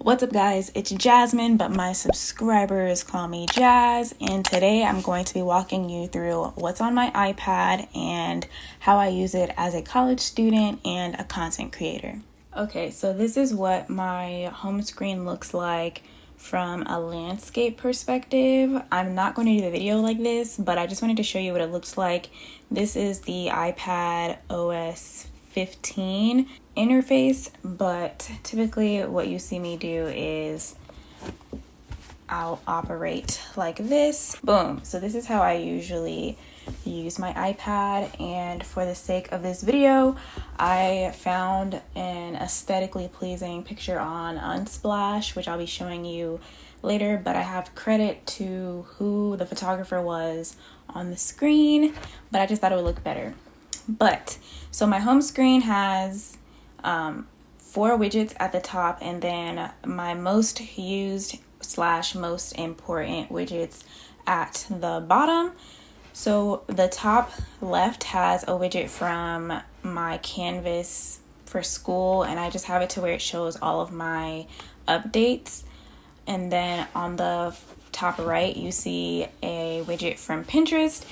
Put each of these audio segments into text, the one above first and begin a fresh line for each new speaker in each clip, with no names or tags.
What's up guys, it's Jasmine, but my subscribers call me Jazz, and today I'm going to be walking you through what's on my iPad and how I use it as a college student and a content creator. Okay, so this is what my home screen looks like from a landscape perspective. I'm not going to do the video like this, but I just wanted to show you what it looks like. This is the iPad OS 15 interface, but typically what you see me do is I'll operate like this. Boom. So this is how I usually use my iPad, and for the sake of this video I found an aesthetically pleasing picture on Unsplash, which I'll be showing you later, but I have credit to who the photographer was on the screen, but I just thought it would look better. But so my home screen has 4 widgets at the top, and then my most used / most important widgets at the bottom. So the top left has a widget from my Canvas for school, and I just have it to where it shows all of my updates. And then on the top right you see a widget from Pinterest,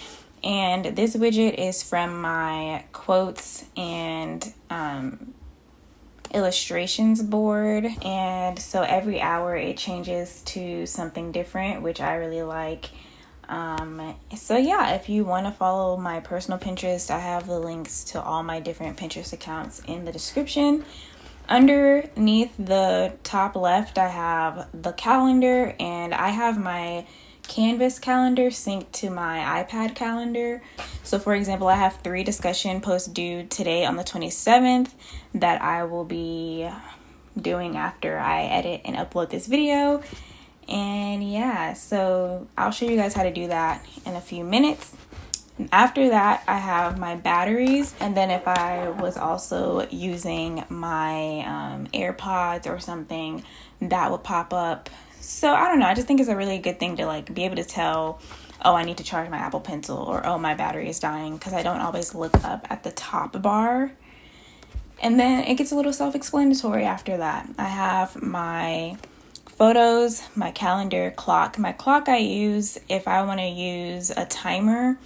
and this widget is from my quotes and illustrations board, and so every hour it changes to something different, which I really like. So yeah, if you want to follow my personal Pinterest, I have the links to all my different Pinterest accounts in the description. Underneath the top left I have the calendar, and I have my Canvas calendar synced to my iPad calendar. So for example, I have 3 discussion posts due today on the 27th that I will be doing after I edit and upload this video. And yeah, so I'll show you guys how to do that in a few minutes. After that, I have my batteries, and then if I was also using my AirPods or something, that would pop up. So I don't know, I just think it's a really good thing to like be able to tell, oh, I need to charge my Apple Pencil, or oh, my battery is dying, because I don't always look up at the top bar. And then it gets a little self-explanatory after that. I have my photos, my calendar, clock. My clock I use if I want to use a timer.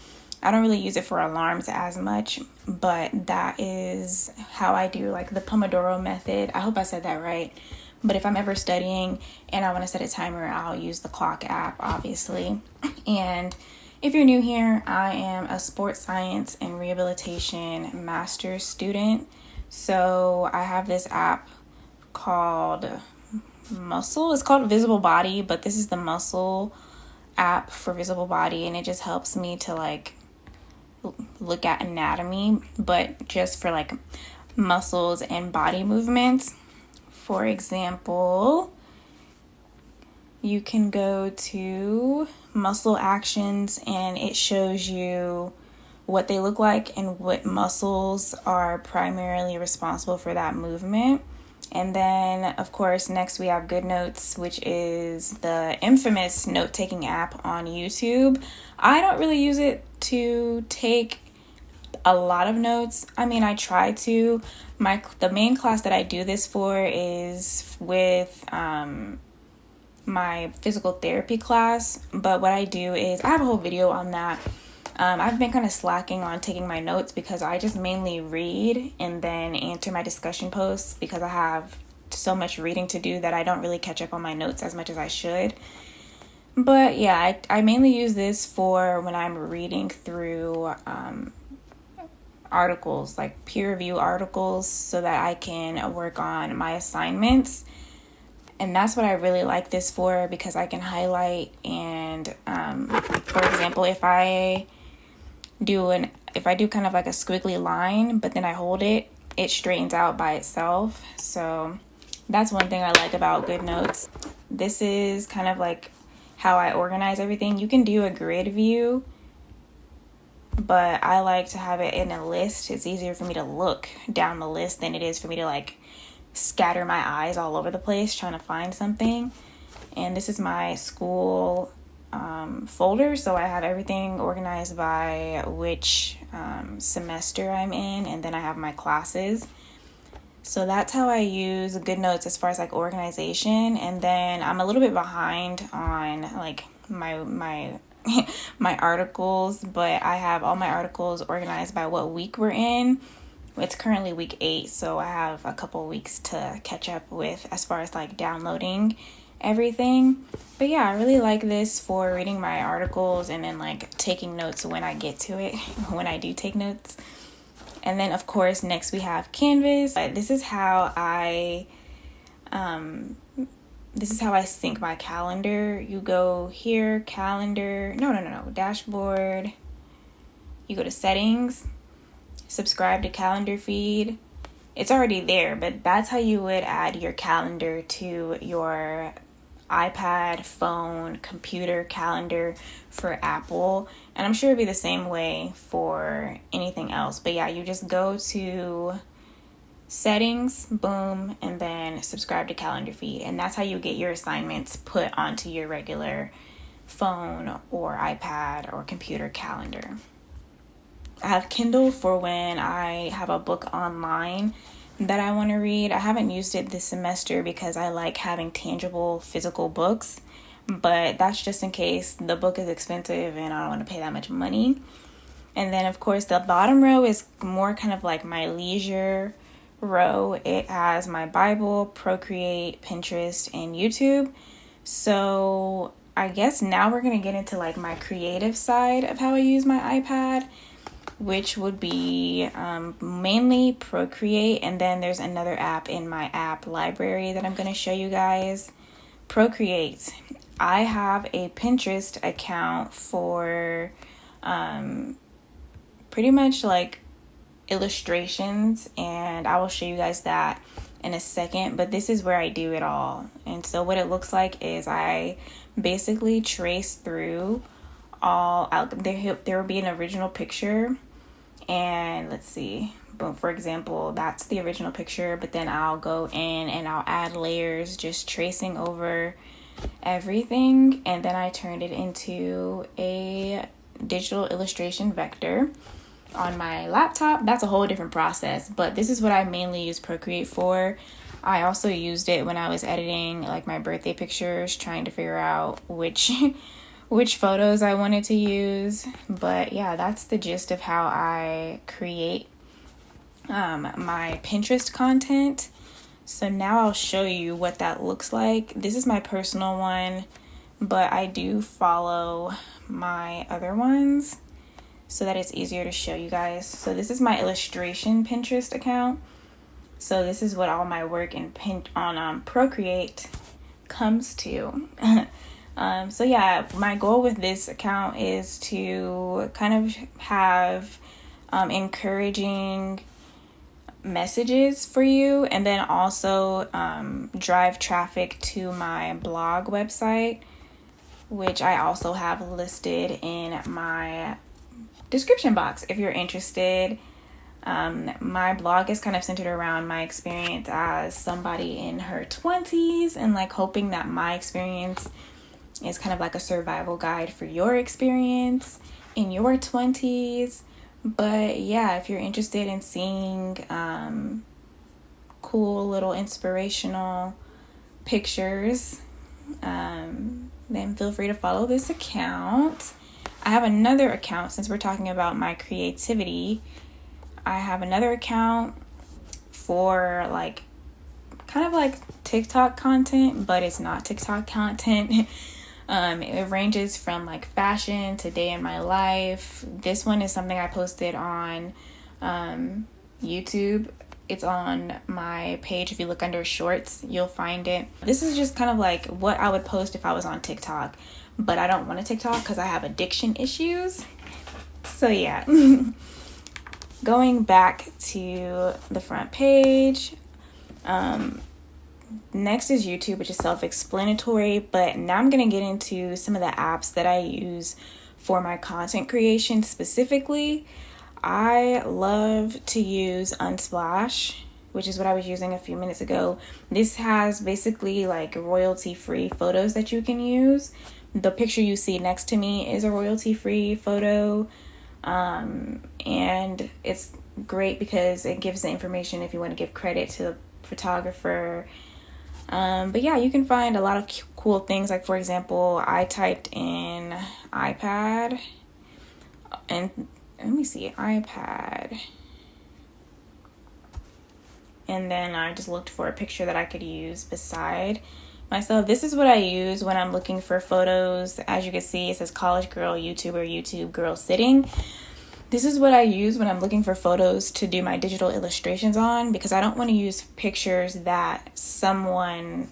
I don't really use it for alarms as much, but that is how I do like the Pomodoro method. I hope I said that right. But if I'm ever studying and I want to set a timer, I'll use the clock app, obviously. And if you're new here, I am a sports science and rehabilitation master's student. So I have this app called Muscle. It's called Visible Body, but this is the Muscle app for Visible Body, and it just helps me to like look at anatomy, but just for like muscles and body movements. For example, you can go to muscle actions, and it shows you what they look like and what muscles are primarily responsible for that movement. And then, of course, next we have GoodNotes, which is the infamous note-taking app on YouTube. I don't really use it to take a lot of notes. I mean, I try to. The main class that I do this for is with my physical therapy class, but what I do is I have a whole video on that. I've been kind of slacking on taking my notes because I just mainly read and then answer my discussion posts, because I have so much reading to do that I don't really catch up on my notes as much as I should. But yeah, I mainly use this for when I'm reading through articles, like peer review articles, so that I can work on my assignments. And that's what I really like this for, because I can highlight and for example, if I do kind of like a squiggly line, but then I hold it, it straightens out by itself. So that's one thing I like about GoodNotes. This is kind of like how I organize everything. You can do a grid view, but I like to have it in a list. It's easier for me to look down the list than it is for me to like scatter my eyes all over the place trying to find something. And this is my school folder, so I have everything organized by which semester I'm in, and then I have my classes. So that's how I use GoodNotes as far as like organization. And then I'm a little bit behind on like my my articles, but I have all my articles organized by what week we're in. It's currently week 8, so I have a couple weeks to catch up with as far as like downloading everything. But yeah, I really like this for reading my articles and then like taking notes when I get to it, when I do take notes. And then of course next we have Canvas. This is how I sync my calendar. You go here, calendar, dashboard. You go to settings, subscribe to calendar feed. It's already there, but that's how you would add your calendar to your iPad, phone, computer calendar for Apple. And I'm sure it'd be the same way for anything else. But yeah, you just go to settings, boom, and then subscribe to calendar feed. And that's how you get your assignments put onto your regular phone or iPad or computer calendar. I have Kindle for when I have a book online that I want to read. I haven't used it this semester because I like having tangible physical books, but that's just in case the book is expensive and I don't want to pay that much money. And then of course the bottom row is more kind of like my leisure row. It has my Bible, Procreate, Pinterest, and YouTube. So I guess now we're going to get into like my creative side of how I use my iPad, which would be mainly Procreate, and then there's another app in my app library that I'm going to show you guys. Procreate. I have a Pinterest account for pretty much like illustrations, and I will show you guys that in a second, but this is where I do it all. And so what it looks like is I basically trace through all out there will be an original picture, and let's see, boom, for example, that's the original picture, but then I'll go in and I'll add layers, just tracing over everything, and then I turned it into a digital illustration vector on my laptop. That's a whole different process, but this is what I mainly use Procreate for. I also used it when I was editing like my birthday pictures, trying to figure out which photos I wanted to use. But yeah, that's the gist of how I create my Pinterest content. So now I'll show you what that looks like. This is my personal one, but I do follow my other ones so that it's easier to show you guys. So this is my illustration Pinterest account. So this is what all my work on Procreate comes to. So yeah, my goal with this account is to kind of have encouraging messages for you, and then also drive traffic to my blog website, which I also have listed in my description box if you're interested. My blog is kind of centered around my experience as somebody in her 20s, and like hoping that my experience is kind of like a survival guide for your experience in your 20s. But yeah, if you're interested in seeing cool little inspirational pictures, then feel free to follow this account. I have another account, since we're talking about my creativity, I have another account for like kind of like TikTok content, but it's not TikTok content. It ranges from like fashion to day in my life. This one is something I posted on YouTube. It's on my page. If you look under shorts, you'll find it. This is just kind of like what I would post if I was on TikTok, but I don't want a TikTok because I have addiction issues. So yeah. Going back to the front page, next is YouTube, which is self-explanatory, but now I'm going to get into some of the apps that I use for my content creation specifically. I love to use Unsplash, which is what I was using a few minutes ago. This has basically like royalty-free photos that you can use. The picture you see next to me is a royalty-free photo. And it's great because it gives the information if you want to give credit to the photographer. But yeah, you can find a lot of cool things. Like, for example, I typed in iPad, and let me see, iPad, and then I just looked for a picture that I could use beside myself. This is what I use when I'm looking for photos. As you can see, it says college girl, YouTuber, YouTube girl sitting. This is what I use when I'm looking for photos to do my digital illustrations on, because I don't want to use pictures that someone,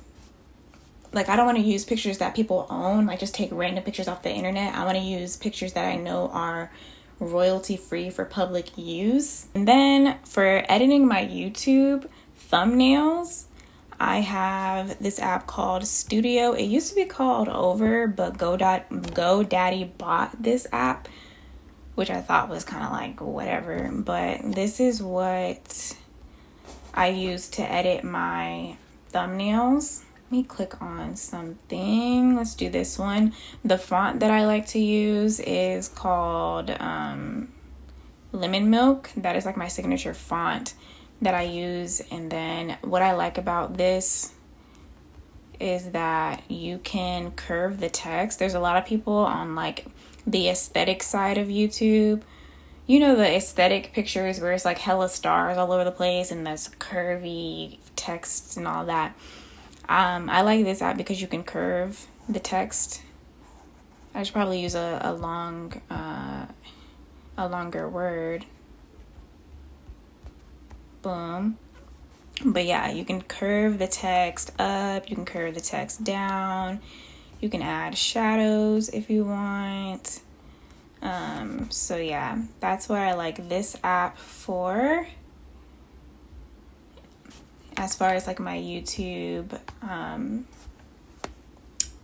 like, I don't want to use pictures that people own, like just take random pictures off the internet. I want to use pictures that I know are royalty free for public use. And then for editing my YouTube thumbnails, I have this app called Studio. It used to be called Over, but GoDaddy bought this app, which I thought was kind of like whatever. But this is what I use to edit my thumbnails. Let me click on something. Let's do this one. The font that I like to use is called Lemon Milk. That is like my signature font that I use. And then what I like about this is that you can curve the text. There's a lot of people on like the aesthetic side of YouTube. You know, the aesthetic pictures where it's like hella stars all over the place and there's curvy text and all that. I like this app because you can curve the text. I should probably use a longer word. Boom. But yeah, you can curve the text up, you can curve the text down, you can add shadows if you want. So yeah, that's what I like this app for, as far as like my YouTube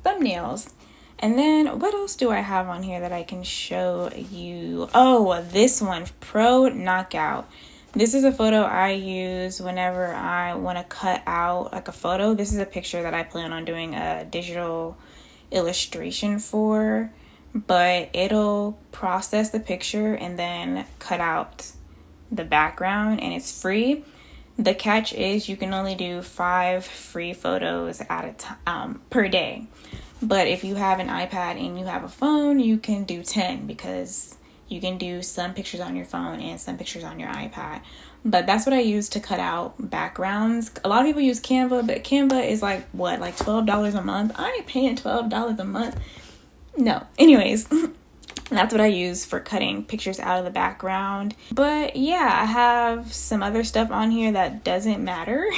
thumbnails. And then what else do I have on here that I can show you? Oh, this one, Pro Knockout. This is a photo I use whenever I want to cut out like a photo. This is a picture that I plan on doing a digital illustration for, but it'll process the picture and then cut out the background, and it's free. The catch is you can only do 5 free photos at a time per day. But if you have an iPad and you have a phone, you can do 10, because you can do some pictures on your phone and some pictures on your iPad. But that's what I use to cut out backgrounds. A lot of people use Canva, but Canva is like, what, like $12 a month? I ain't paying $12 a month. No. Anyways, that's what I use for cutting pictures out of the background. But yeah, I have some other stuff on here that doesn't matter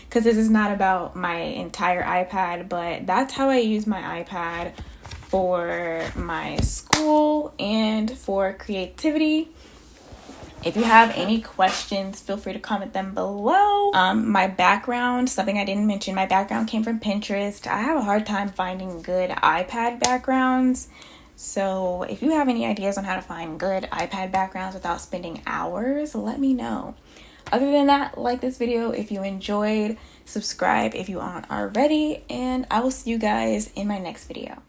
because this is not about my entire iPad, but that's how I use my iPad for my school and for creativity. If you have any questions, feel free to comment them below. My background, something I didn't mention, my background came from Pinterest. I have a hard time finding good iPad backgrounds. So if you have any ideas on how to find good iPad backgrounds without spending hours, let me know. Other than that, like this video if you enjoyed, subscribe if you aren't already, and I will see you guys in my next video.